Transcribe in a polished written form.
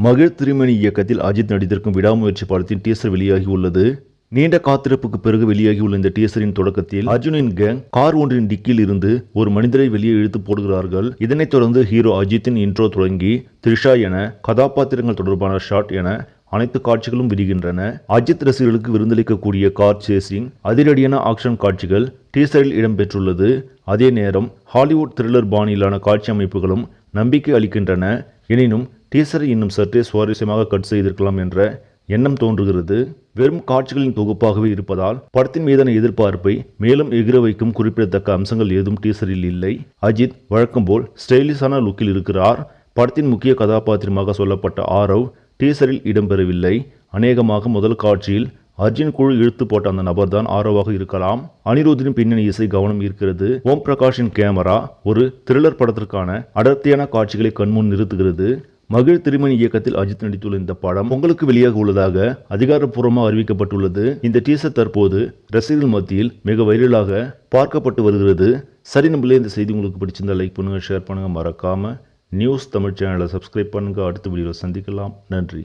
மகிழ் திருமணி இயக்கத்தில் அஜித் நடித்திருக்கும் விடாமுயற்சி படத்தின் டீசர் வெளியாகி உள்ளது. நீண்ட காத்திருப்புக்கு பிறகு வெளியாகியுள்ள இந்த டீசரின் தொடக்கத்தில் அர்ஜுனின் கேங் கார் ஒன்றின் டிக்கில் இருந்து ஒரு மனிதரை வெளியே இழுத்து போடுகிறார்கள். இதனைத் தொடர்ந்து ஹீரோ அஜித்தின் இன்ட்ரோ தொடங்கி த்ரிஷா என கதாபாத்திரங்கள் தொடர்பான ஷாட் என அனைத்து காட்சிகளும் விரிகின்றன. அஜித் ரசிகர்களுக்கு விருந்தளிக்கக்கூடிய கார் சேசிங், அதிரடியான ஆக்ஷன் காட்சிகள் டீசரில் இடம்பெற்றுள்ளது. அதே நேரம் ஹாலிவுட் த்ரில்லர் பாணியிலான காட்சி அமைப்புகளும் நம்பிக்கை அளிக்கின்றன. எனினும் டீசரை இன்னும் சற்றே சுவாரஸ்யமாக கட் செய்திருக்கலாம் என்ற எண்ணம் தோன்றுகிறது. வெறும் காட்சிகளின் தொகுப்பாகவே இருப்பதால் படத்தின் மீதான எதிர்பார்ப்பை மேலும் எகிர வைக்கும் குறிப்பிடத்தக்க அம்சங்கள் ஏதும் டீசரில் இல்லை. அஜித் வழக்கம் போல் ஸ்டைலிஷான லுக்கில் இருக்கிறார். படத்தின் முக்கிய கதாபாத்திரமாக சொல்லப்பட்ட ஆரவ் டீசரில் இடம்பெறவில்லை. அநேகமாக முதல் காட்சியில் அர்ஜுன் குழு இழுத்து போட்ட அந்த நபர்தான் ஆரவாக இருக்கலாம். அனிருத்தின் பின்னணி இசை கவனம் ஈர்க்கிறது. ஓம் பிரகாஷின் கேமரா ஒரு த்ரில்லர் படத்திற்கான அடர்த்தியான காட்சிகளை கண்முன் நிறுத்துகிறது. மகிழ் திருமணி இயக்கத்தில் அஜித் நடித்துள்ள இந்த படம் உங்களுக்கு வெளியாக உள்ளதாக அதிகாரப்பூர்வமாக அறிவிக்கப்பட்டுள்ளது. இந்த டீசர் தற்போது ரசிகர்கள் மத்தியில் மிக வைரலாக பார்க்கப்பட்டு வருகிறது. சரி, நம்மளே இந்த செய்தி உங்களுக்கு பிடிச்சிருந்தா லைக் பண்ணுங்க, ஷேர் பண்ணுங்க, மறக்காம நியூஸ் தமிழ் சேனலை சப்ஸ்கிரைப் பண்ணுங்க. அடுத்த வீடியோவில் சந்திக்கலாம். நன்றி.